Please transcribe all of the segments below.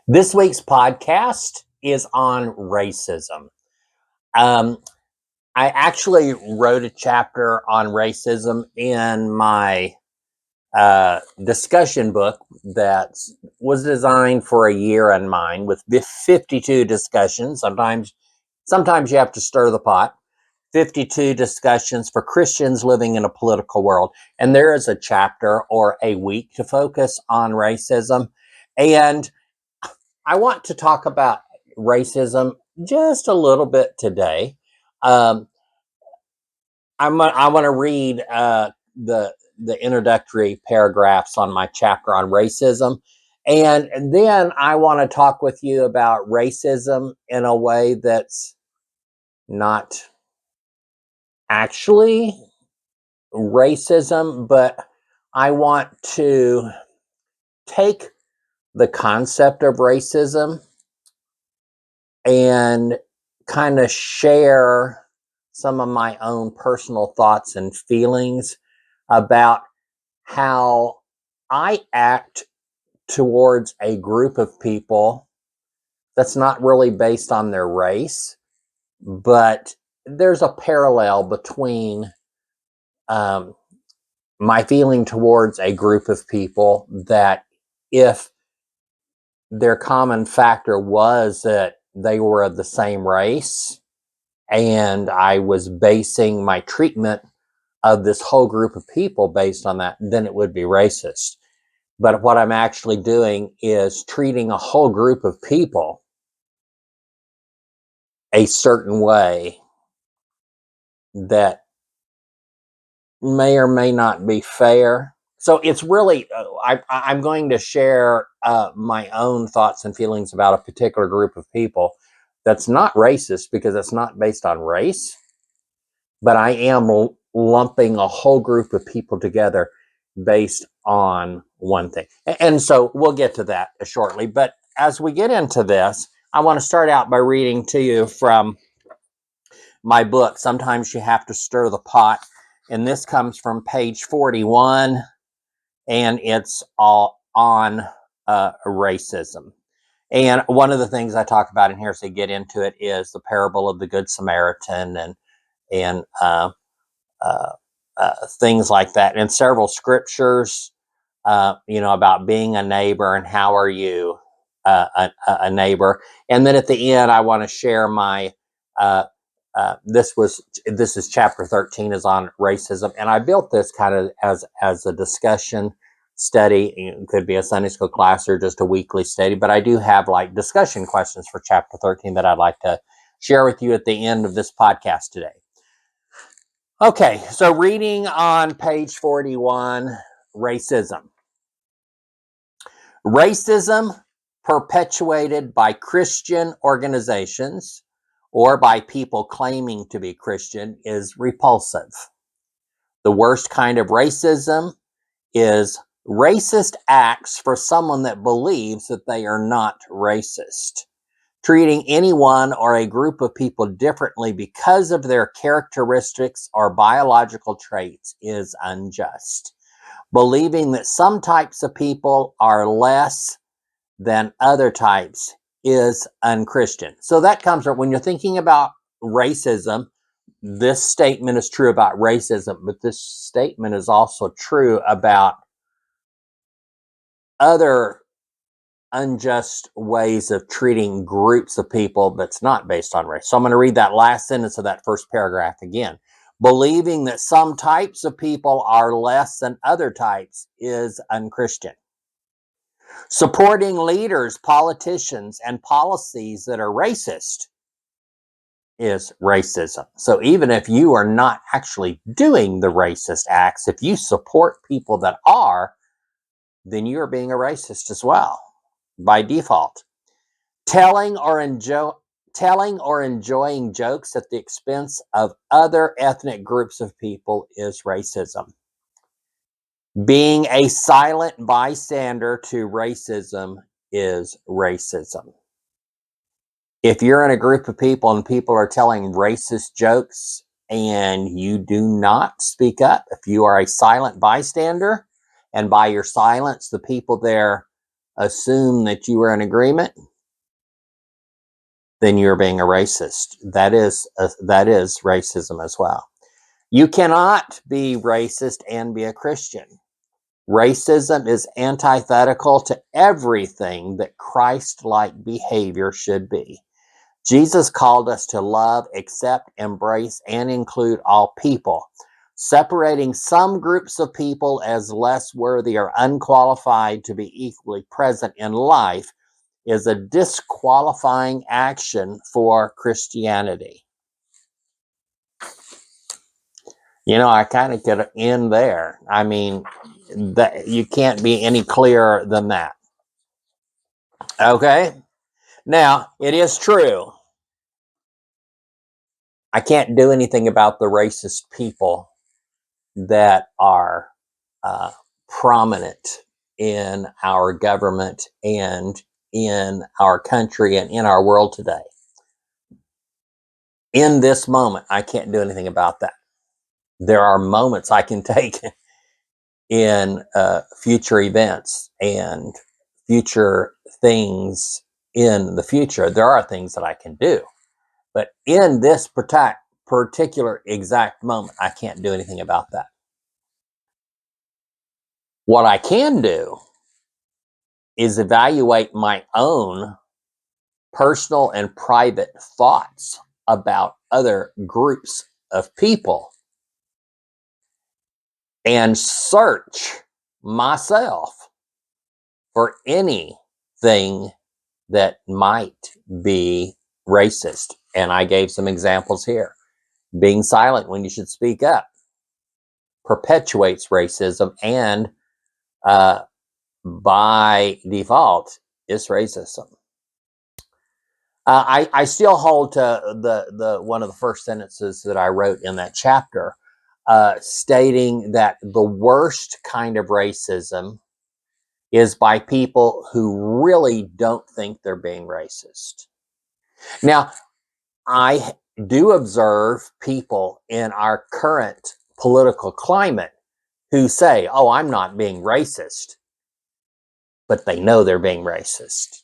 This week's podcast is on racism. Um, I actually wrote a chapter on racism in my discussion book that was designed for a year in mind with 52 discussions. Sometimes you have to stir the pot. 52 discussions for Christians living in a political world. And there is a chapter or a week to focus on racism. And I want to talk about racism just a little bit today. Um, I want to read the introductory paragraphs on my chapter on racism, and then I want to talk with you about racism in a way that's not actually racism, but I want to take the concept of racism and kind of share some of my own personal thoughts and feelings about how I act towards a group of people that's not really based on their race, but there's a parallel between um, my feeling towards a group of people that if their common factor was that they were of the same race, and I was basing my treatment of this whole group of people based on that, then it would be racist. But what I'm actually doing is treating a whole group of people a certain way that may or may not be fair. So it's really, I'm going to share my own thoughts and feelings about a particular group of people that's not racist because it's not based on race, but I am lumping a whole group of people together based on one thing. And so we'll get to that shortly. But as we get into this, I want to start out by reading to you from my book, Sometimes You Have to Stir the Pot. And this comes from page 41, and it's all on racism. And one of the things I talk about in here as I get into it is the parable of the Good Samaritan and uh, things like that, and several scriptures, about being a neighbor and how are you a neighbor. And then at the end, I want to share my. This is chapter 13 is on racism, and I built this kind of as a discussion study. It could be a Sunday school class or just a weekly study, but I do have like discussion questions for chapter 13 that I'd like to share with you at the end of this podcast today. Okay, so reading on page 41, racism. Racism perpetuated by Christian organizations or by people claiming to be Christian is repulsive. The worst kind of racism is racist acts for someone that believes that they are not racist. Treating anyone or a group of people differently because of their characteristics or biological traits is unjust. Believing that some types of people are less than other types is unchristian. So that comes from when you're thinking about racism. This statement is true about racism, but this statement is also true about other unjust ways of treating groups of people that's not based on race. So I'm going to read that last sentence of that first paragraph again. Believing that some types of people are less than other types is unchristian. Supporting leaders, politicians, and policies that are racist is racism. So even if you are not actually doing the racist acts, if you support people that are, then you are being a racist as well by default. Telling or enjoying jokes at the expense of other ethnic groups of people is racism. Being a silent bystander to racism is racism. If you're in a group of people and people are telling racist jokes and you do not speak up, if you are a silent bystander and by your silence the people there assume that you are in agreement, then you're being a racist. That is racism as well. You cannot be racist and be a Christian. Racism is antithetical to everything that Christ-like behavior should be. Jesus called us to love, accept, embrace, and include all people. Separating some groups of people as less worthy or unqualified to be equally present in life is a disqualifying action for Christianity. You know, I kind of could end there. I mean, that you can't be any clearer than that. Okay? Now, it is true. I can't do anything about the racist people that are prominent in our government and in our country and in our world today. In this moment, I can't do anything about that. There are moments I can take in future events and future things in the future. There are things that I can do. But in this particular exact moment, I can't do anything about that. What I can do is evaluate my own personal and private thoughts about other groups of people and search myself for anything that might be racist. And I gave some examples here. Being silent when you should speak up perpetuates racism and by default is racism. I still hold to the one of the first sentences that I wrote in that chapter, stating that the worst kind of racism is by people who really don't think they're being racist. Now, I do observe people in our current political climate who say, "Oh, I'm not being racist," but they know they're being racist.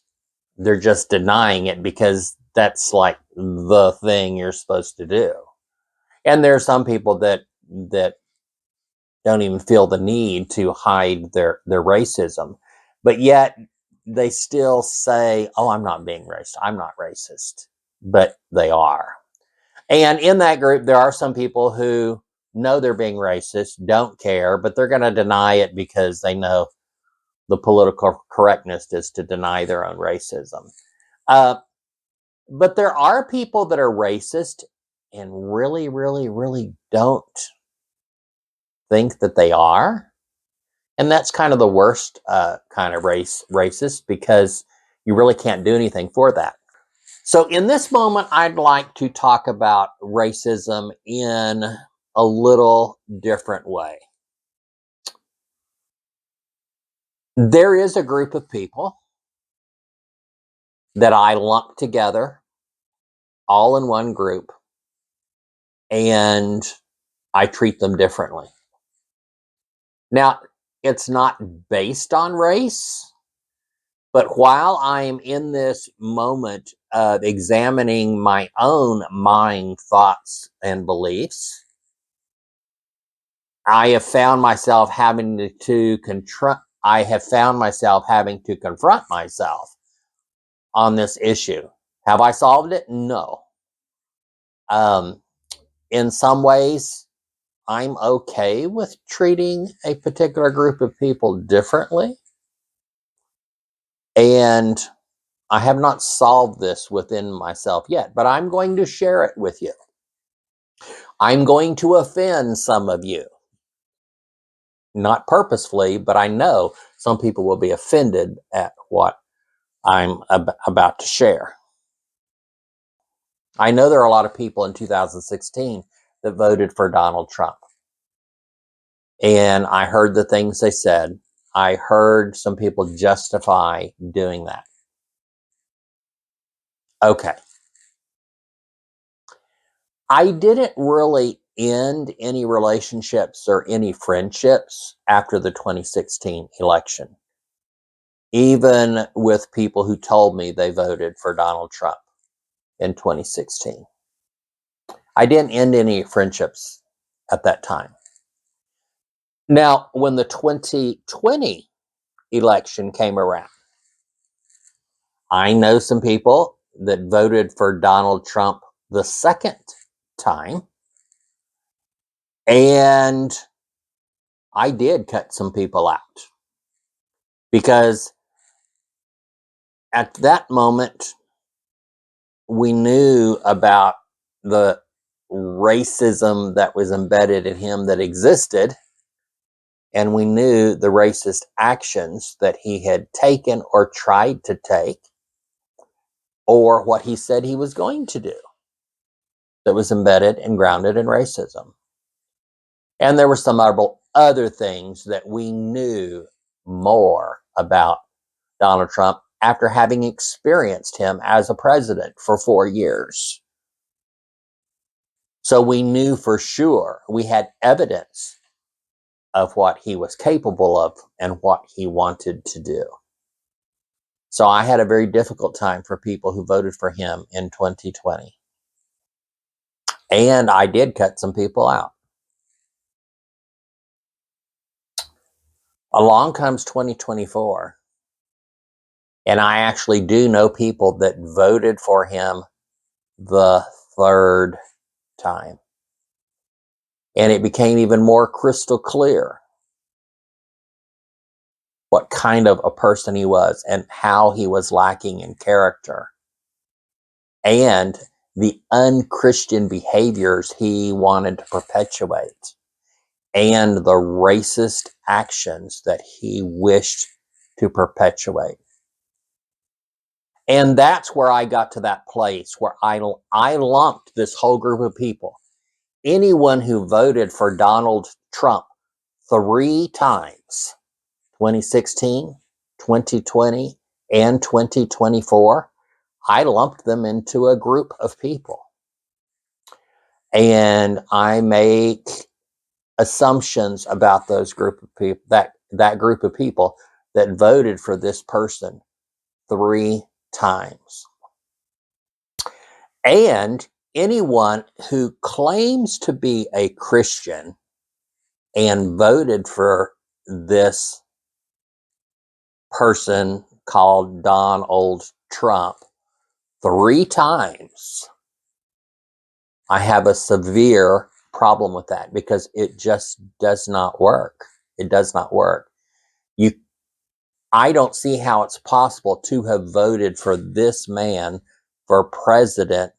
They're just denying it because that's like the thing you're supposed to do. And there are some people that don't even feel the need to hide their racism, but yet they still say, "Oh, I'm not being racist. I'm not racist," but they are. And in that group, there are some people who know they're being racist, don't care, but they're going to deny it because they know the political correctness is to deny their own racism. Uh, but there are people that are racist and really, really, really don't think that they are. And that's kind of the worst kind of racist because you really can't do anything for that. So in this moment, I'd like to talk about racism in a little different way. There is a group of people that I lump together all in one group, and I treat them differently. Now, it's not based on race, but while I am in this moment of examining my own mind, thoughts, and beliefs, I have found myself having to confront myself on this issue. Have I solved it? No. Um, in some ways, I'm okay with treating a particular group of people differently. And I have not solved this within myself yet, but I'm going to share it with you. I'm going to offend some of you. Not purposefully, but I know some people will be offended at what I'm about to share. I know there are a lot of people in 2016 that voted for Donald Trump. And I heard the things they said. I heard some people justify doing that. Okay. I didn't really end any relationships or any friendships after the 2016 election. even with people who told me they voted for Donald Trump in 2016. I didn't end any friendships at that time. Now, when the 2020 election came around, I know some people that voted for Donald Trump the second time, and I did cut some people out because at that moment we knew about the racism that was embedded in him that existed, and we knew the racist actions that he had taken or tried to take, or what he said he was going to do that was embedded and grounded in racism. And there were some other things that we knew more about Donald Trump after having experienced him as a president for 4 years. So we knew for sure, we had evidence of what he was capable of and what he wanted to do. So I had a very difficult time for people who voted for him in 2020. And I did cut some people out. Along comes 2024. And I actually do know people that voted for him the third time. And it became even more crystal clear what kind of a person he was and how he was lacking in character and the unchristian behaviors he wanted to perpetuate and the racist actions that he wished to perpetuate. And that's where I got to that place where I lumped this whole group of people. Anyone who voted for Donald Trump 3 times, 2016, 2020, and 2024, I lumped them into a group of people. And I make assumptions about those group of people, that group of people that voted for this person 3 times. And anyone who claims to be a Christian and voted for this person called Donald Trump 3 times, I have a severe problem with that because it just does not work. It does not work. I don't see how it's possible to have voted for this man for president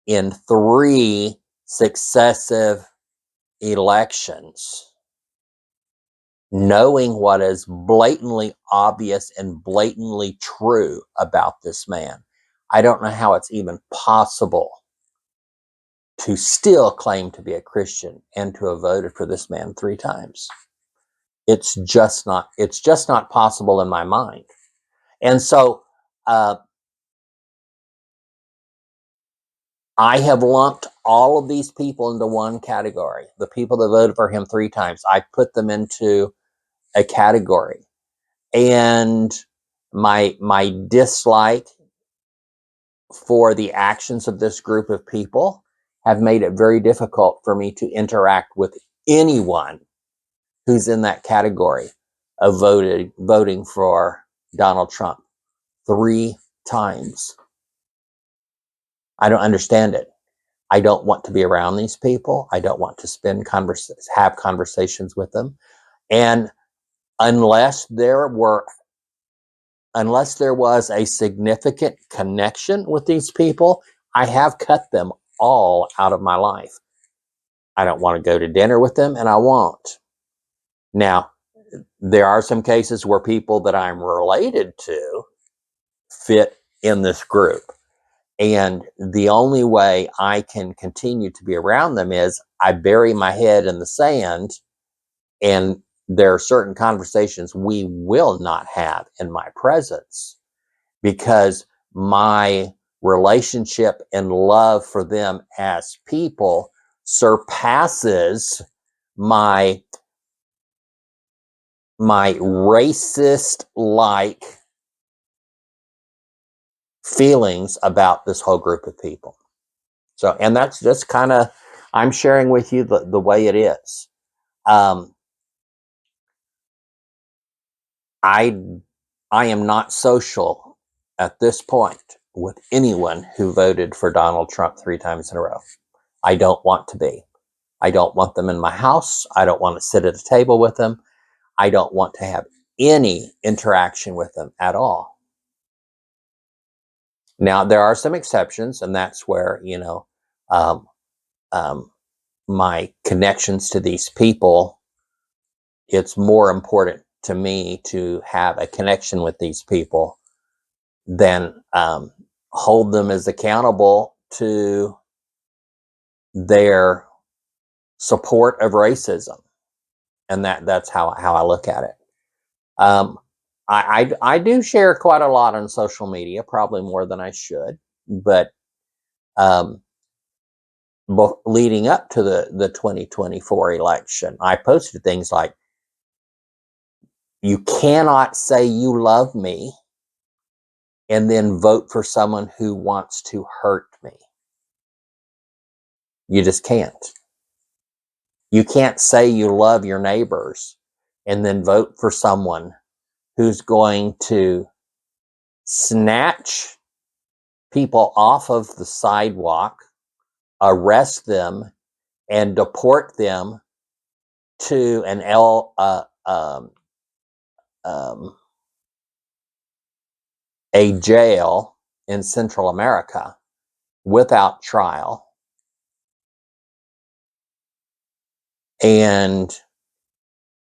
in 3 successive elections, knowing what is blatantly obvious and blatantly true about this man. I don't know how it's even possible to still claim to be a Christian and to have voted for this man 3 times. It's just not possible in my mind. And so I have lumped all of these people into one category. The people that voted for him 3 times, I put them into a category. And my dislike for the actions of this group of people have made it very difficult for me to interact with anyone who's in that category of voting for Donald Trump 3 times. I don't understand it. I don't want to be around these people. I don't want to have conversations with them. And unless there was a significant connection with these people, I have cut them all out of my life. I don't want to go to dinner with them, and I won't. Now, there are some cases where people that I'm related to fit in this group. And the only way I can continue to be around them is I bury my head in the sand, and there are certain conversations we will not have in my presence because my relationship and love for them as people surpasses my my racist-like feelings about this whole group of people. So, and that's just kind of, I'm sharing with you the way it is. I am not social at this point with anyone who voted for Donald Trump 3 times in a row. I don't want to be. I don't want them in my house. I don't want to sit at a table with them. I don't want to have any interaction with them at all. Now, there are some exceptions, and that's where, um, um, my connections to these people, it's more important to me to have a connection with these people than hold them as accountable to their support of racism. And that's how I look at it. Um, I do share quite a lot on social media, probably more than I should, but um, leading up to the 2024 election, I posted things like, you cannot say you love me and then vote for someone who wants to hurt me. You just can't. You can't say you love your neighbors and then vote for someone who's going to snatch people off of the sidewalk, arrest them, and deport them to a jail in Central America without trial. And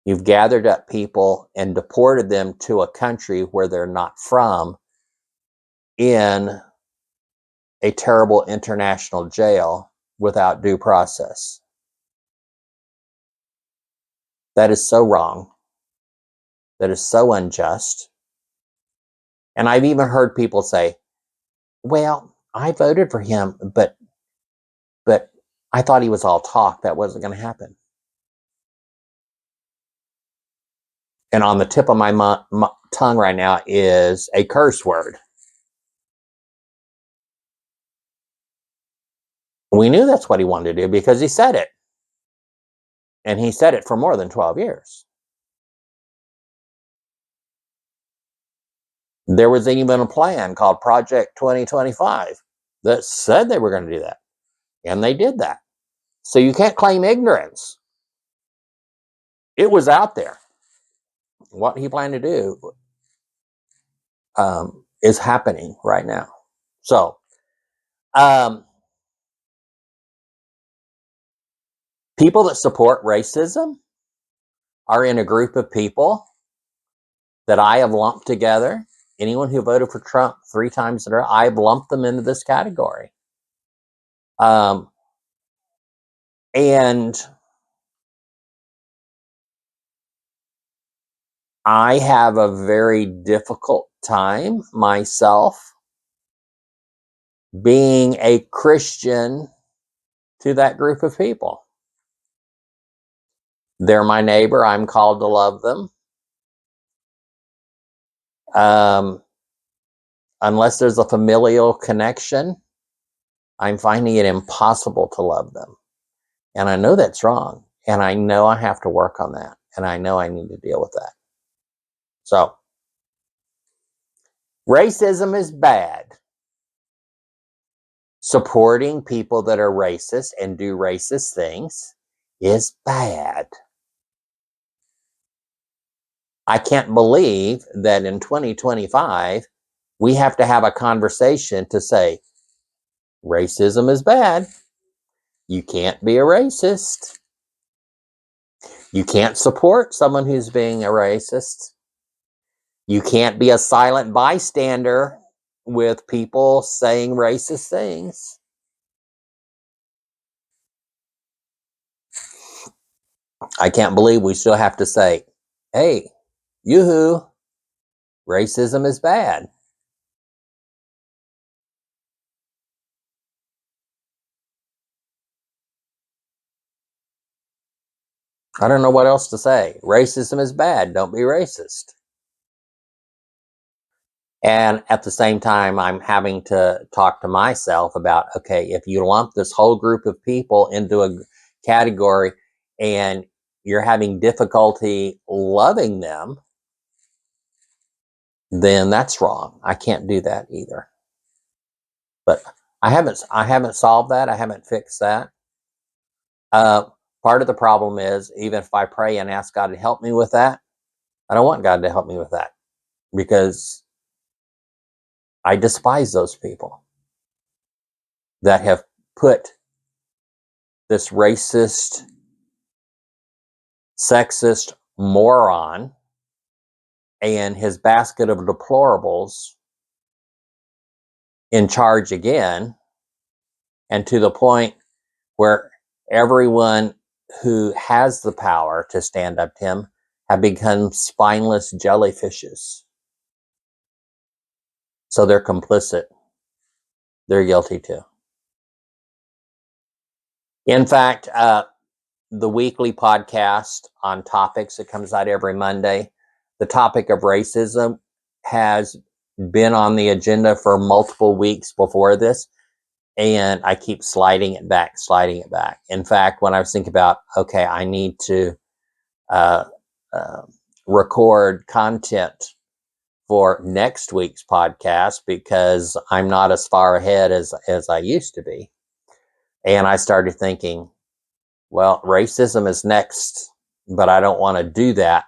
you've gathered up people and deported them to a country where they're not from in a terrible international jail without due process. That is so wrong. That is so unjust. And I've even heard people say, well, I voted for him, but I thought he was all talk. That wasn't going to happen. And on the tip of my tongue right now is a curse word. We knew that's what he wanted to do because he said it. And he said it for more than 12 years. There was even a plan called Project 2025 that said they were going to do that. And they did that. So you can't claim ignorance. It was out there. What he planned to do is happening right now. So, people that support racism are in a group of people that I have lumped together. Anyone who voted for Trump 3 times in a row, I've lumped them into this category. And I have a very difficult time myself being a Christian to that group of people. They're my neighbor. I'm called to love them. Unless there's a familial connection, I'm finding it impossible to love them. And I know that's wrong. And I know I have to work on that. And I know I need to deal with that. So, racism is bad. Supporting people that are racist and do racist things is bad. I can't believe that in 2025, we have to have a conversation to say, racism is bad. You can't be a racist. You can't support someone who's being a racist. You can't be a silent bystander with people saying racist things. I can't believe we still have to say, hey, yoo-hoo, racism is bad. I don't know what else to say. Racism is bad. Don't be racist. And at the same time, I'm having to talk to myself about, okay, if you lump this whole group of people into a category and you're having difficulty loving them, then that's wrong. I can't do that either. But I haven't solved that. I haven't fixed that. Uh, Part of the problem is, even if I pray and ask God to help me with that, I don't want God to help me with that because I despise those people that have put this racist, sexist moron and his basket of deplorables in charge again, and to the point where everyone who has the power to stand up to him have become spineless jellyfishes. So they're complicit. They're guilty too. In fact, the weekly podcast on topics that comes out every Monday, the topic of racism has been on the agenda for multiple weeks before this, and I keep sliding it back. In fact, when I was thinking about, okay, I need to uh, uh, record content for next week's podcast because I'm not as far ahead as I used to be, and I started thinking, well, racism is next, but I don't want to do that.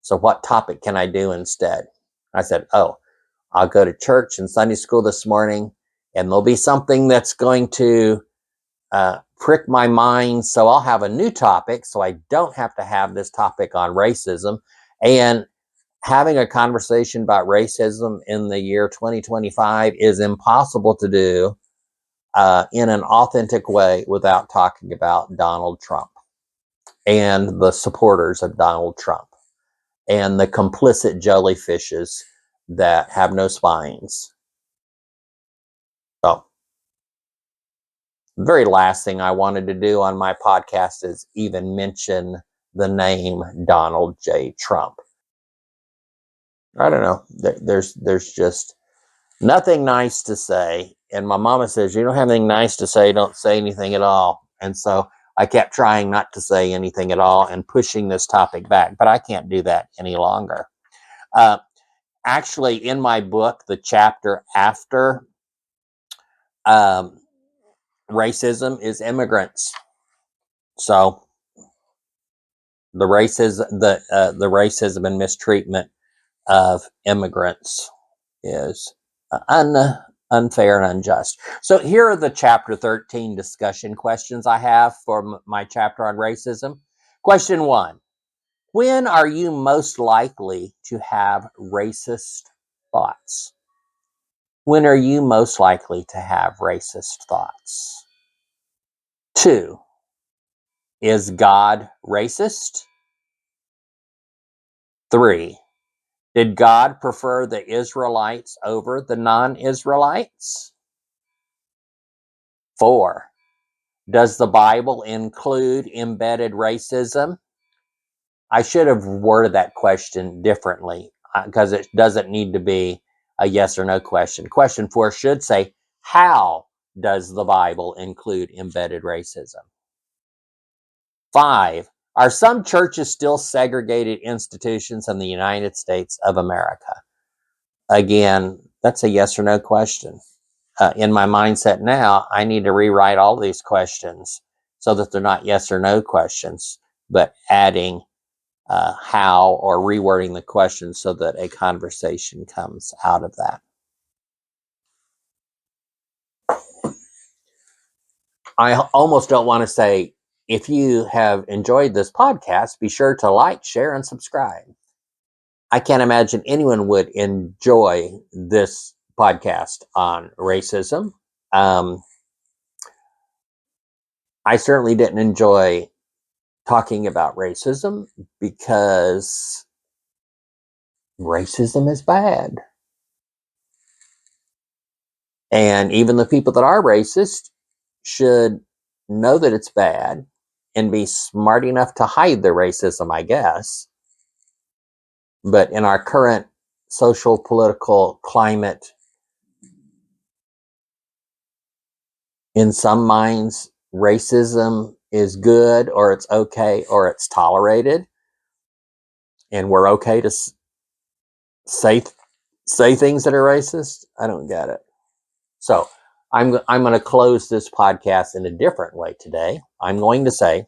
So what topic can I do instead? I said, oh, I'll go to church and Sunday school this morning, and there'll be something that's going to prick my mind. So I'll have a new topic so I don't have to have this topic on racism. And having a conversation about racism in the year 2025 is impossible to do in an authentic way without talking about Donald Trump and the supporters of Donald Trump and the complicit jellyfishes that have no spines. So, the very last thing I wanted to do on my podcast is even mention the name Donald J. Trump. I don't know. There's just nothing nice to say. And my mama says, you don't have anything nice to say, don't say anything at all. And so I kept trying not to say anything at all and pushing this topic back, but I can't do that any longer. Uh, Actually, in my book, the chapter after um, racism is immigrants. So the racism and mistreatment of immigrants is unfair and unjust. So here are the chapter 13 discussion questions I have for my chapter on racism. Question 1. When are you most likely to have racist thoughts? When are you most likely to have racist thoughts? 2. Is God racist? 3. Did God prefer the Israelites over the non-Israelites? 4. Does the Bible include embedded racism? I should have worded that question differently because it doesn't need to be a yes or no question. Question 4 should say, how does the Bible include embedded racism? 5. Are some churches still segregated institutions in the United States of America? Again, that's a yes or no question. In my mindset now, I need to rewrite all these questions so that they're not yes or no questions, but adding how or rewording the question so that a conversation comes out of that. I almost don't want to say, if you have enjoyed this podcast, be sure to like, share, and subscribe. I can't imagine anyone would enjoy this podcast on racism. I certainly didn't enjoy talking about racism because racism is bad. And even the people that are racist should know that it's bad and be smart enough to hide their racism, I guess. But in our current social political climate, in some minds, racism is good, or it's okay, or it's tolerated, and we're okay to say things that are racist. I don't get it. So I'm going to close this podcast in a different way today. I'm going to say,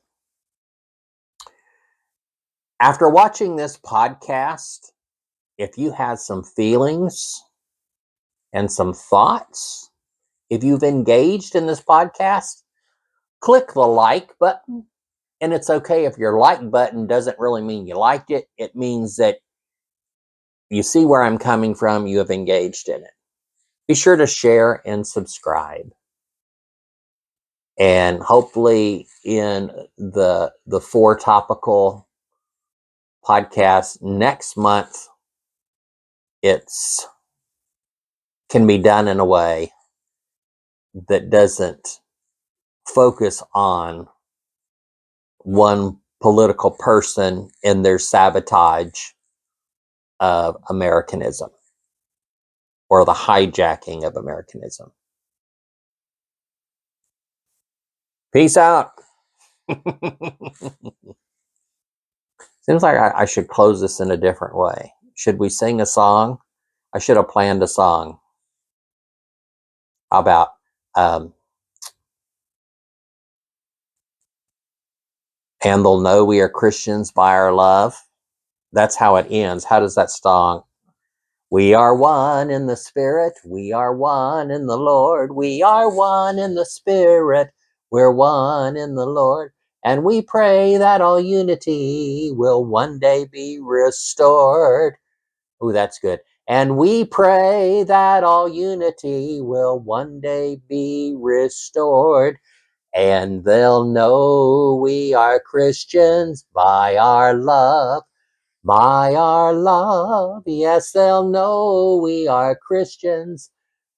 after watching this podcast, if you have some feelings and some thoughts, if you've engaged in this podcast, click the like button. And it's okay if your like button doesn't really mean you liked it. It means that you see where I'm coming from. You have engaged in it. Be sure to share and subscribe. And hopefully in the 4 topical podcasts next month, it's can be done in a way that doesn't focus on one political person and their sabotage of Americanism or the hijacking of Americanism. Peace out. Seems like I should close this in a different way. Should we sing a song? I should have planned a song about and they'll know we are Christians by our love. That's how it ends. How does that song? We are one in the Spirit. We are one in the Lord. We are one in the Spirit. We're one in the Lord. And we pray that all unity will one day be restored. Oh, that's good. And we pray that all unity will one day be restored. And they'll know we are Christians by our love. By our love, yes, they'll know we are Christians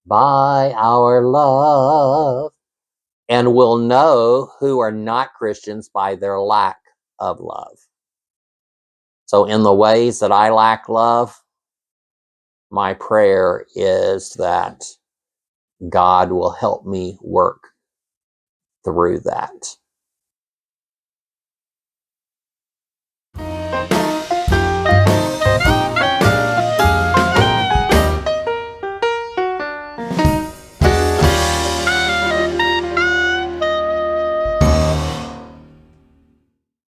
by our love. And will know who are not Christians by their lack of love. So in the ways that I lack love, my prayer is that God will help me work through that.